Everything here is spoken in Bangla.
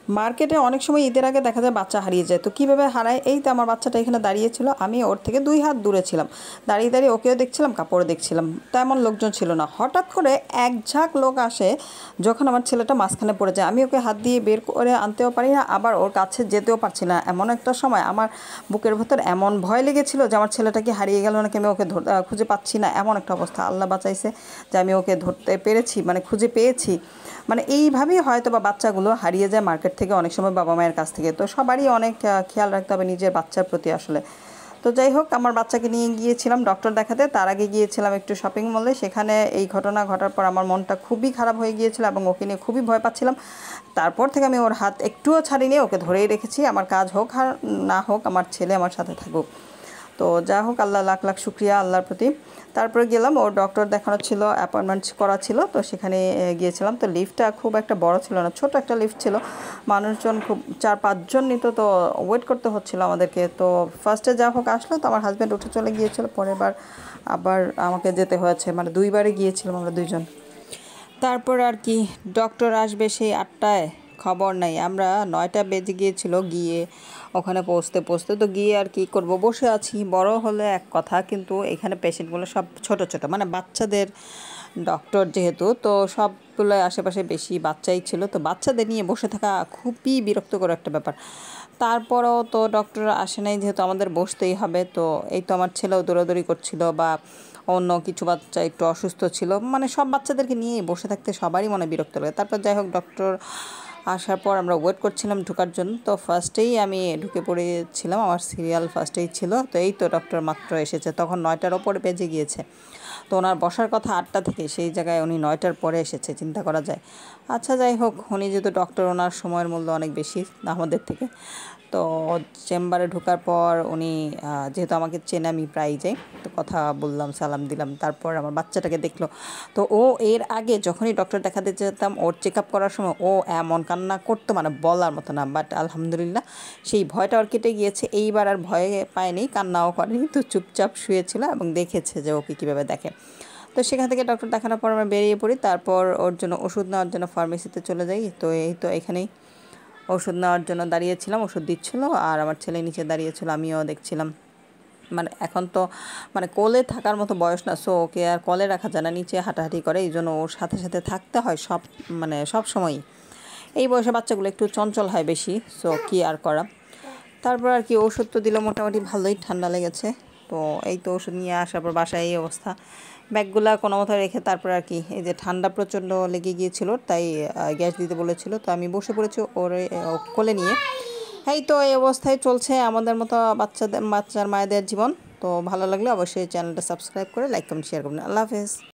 মার্কেটে অনেক সময় ঈদের আগে দেখা যায় বাচ্চা হারিয়ে যায়, তো কীভাবে হারায়? এই তো আমার বাচ্চাটা এখানে দাঁড়িয়েছিল, আমি ওর থেকে 2 হাত দূরে ছিলাম, দাঁড়িয়ে দাঁড়িয়ে ওকেও দেখছিলাম, কাপড় দেখছিলাম, তেমন লোকজন ছিল না। হঠাৎ করে এক ঝাঁক লোক আসে, যখন আমার ছেলেটা মাঝখানে পড়ে যায়, আমি ওকে হাত দিয়ে বের করে আনতেও পারি না, আবার ওর কাছে যেতেও পারছি না। এমন একটা সময় আমার বুকের ভেতর এমন ভয় লেগেছিল যে আমার ছেলেটা কি হারিয়ে গেল নাকি, আমি ওকে খুঁজে পাচ্ছি না, এমন একটা অবস্থা। আল্লাহ বাঁচাইছে যে আমি ওকে ধরতে পেরেছি, মানে খুঁজে পেয়েছি। মানে এইভাবেই হয়তো বা বাচ্চাগুলো হারিয়ে যায় মার্কেট থেকে, অনেক সময় বাবা মায়ের কাছ থেকে। তো সবারই অনেক খেয়াল রাখতে হবে নিজের বাচ্চার প্রতি আসলে। তো যাই হোক, আমার বাচ্চাকে নিয়ে গিয়েছিলাম ডক্টর দেখাতে, তার আগে গিয়েছিলাম একটু শপিং মলে। সেখানে এই ঘটনা ঘটার পর আমার মনটা খুবই খারাপ হয়ে গিয়েছিল এবং ওকে নিয়ে খুবই ভয় পাচ্ছিলাম। তারপর থেকে আমি ওর হাত একটুও ছাড়িনি, ওকে ধরেই রেখেছি। আমার কাজ হোক আর না হোক, আমার ছেলে আমার সাথে থাকুক। তো যা হোক, আল্লাহ লাখ লাখ শুক্রিয়া আল্লাহর প্রতি। তারপরে গেলাম, ওর ডক্টর দেখানো ছিল, অ্যাপয়েন্টমেন্ট করা ছিল, তো সেখানে গিয়েছিলাম। তো লিফটটা খুব একটা বড় ছিল না, ছোট একটা লিফট ছিল। মানুষজন খুব 4-5 জন নিত, তো ওয়েট করতে হচ্ছিল আমাদেরকে। তো ফার্স্টে যা হোক আসলো, তো আমার হাজব্যান্ড উঠে চলে গিয়েছিল, পরের বার আবার আমাকে যেতে হয়েছে, মানে 2বারে গিয়েছিলাম আমরা 2জন। তারপর আর কি, ডক্টর আসবে সেই 8টায়, খবর নাই। আমরা 9টা বেজে গিয়েছিল গিয়ে ওখানে পৌঁছতে পৌঁছতে। তো গিয়ে আর কি করব, বসে আছি। বড় হলে এক কথা, কিন্তু এখানে পেশেন্টগুলো সব ছোট ছোট, মানে বাচ্চাদের ডক্টর যেহেতু, তো সবগুলো আশেপাশে বেশি বাচ্চাই ছিল। তো বাচ্চাদের নিয়ে বসে থাকা খুবই বিরক্তকর একটা ব্যাপার। তারপরও তো ডক্টর আসে নাই, যেহেতু আমাদের বসতেই হবে। তো এই তো আমার ছেলেও দৌড়াদৌড়ি করছিল, বা অন্য কিছু বাচ্চা একটু অসুস্থ ছিল, মানে সব বাচ্চাদেরকে নিয়ে বসে থাকতে সবারই মনে বিরক্ত লাগে। তারপর যাই হোক, ডক্টর আসার পর আমরা ওয়েট করছিলাম ঢোকার জন্য। তো ফার্স্টেই আমি ঢুকে পড়েছিলাম, আমার সিরিয়াল ফার্স্টেই ছিল। তো এই তো ডক্টর মাত্র এসেছে, তখন 9টার ওপরে বেজে গিয়েছে। তো ওনার বসার কথা 8টা থেকে, সেই জায়গায় উনি 9টার পরে এসেছে, চিন্তা করা যায়। আচ্ছা যাই হোক, উনি যেহেতু ডক্টর, ওনার সময়ের মূল্য অনেক বেশি আমাদের থেকে। তো চেম্বারে ঢোকার পর উনি যেহেতু আমাকে চেনে, আমি প্রায় যাই, তো কথা বললাম, সালাম দিলাম। তারপর আমার বাচ্চাটাকে দেখলো। তো ও এর আগে যখনই ডক্টর দেখাতে যেতাম, ওর চেক আপ করার সময় ও এমন কান্না করতো, মানে বলার মতো না। বাট আলহামদুলিল্লাহ, সেই ভয়টা ওর কেটে গিয়েছে। এইবার আর ভয় পায়নি, কান্নাও করেনি, তো চুপচাপ শুয়েছিল এবং দেখেছে যে ওকে কীভাবে দেখে। তো সেখান থেকে ডক্টর দেখানোর পর আমরা বেরিয়ে পড়ি। তারপর ওর জন্য ওষুধ নেওয়ার জন্য ফার্মেসিতে চলে যাই। তো এই তো এখানেই ওষুধ নেওয়ার জন্য দাঁড়িয়েছিলাম, ওষুধ দিচ্ছিলো, আর আমার ছেলে নিচে দাঁড়িয়েছিল, আমিও দেখছিলাম। মানে এখন তো মানে কোলে থাকার মতো বয়স না, সো ওকে আর কোলে রাখা যায় না, নিচে হাঁটাহাঁটি করে, এই জন্য ওর সাথে সাথে থাকতে হয় সব, মানে সব সময়ই। এই বয়সে বাচ্চাগুলো একটু চঞ্চল হয় বেশি, সো কী আর করা। তারপর আর কি, ওষুধ তো দিল, মোটামুটি ভালোই ঠান্ডা লেগেছে। তো এই তো ওষুধ নিয়ে আসার পর বাসায় এই অবস্থা, ব্যাগগুলা কোনো মতো রেখে তারপর আর কি, এই যে ঠান্ডা প্রচণ্ড লেগে গিয়েছিল, তাই গ্যাস দিতে বলেছিল। তো আমি বসে পড়েছি ওরে কোলে নিয়ে। এই তো এই অবস্থায় চলছে আমাদের মতো বাচ্চার মায়েদের জীবন। তো ভালো লাগলে অবশ্যই চ্যানেলটা সাবস্ক্রাইব করে লাইক কমেন্ট শেয়ার করবেন। আল্লাহ হাফেজ।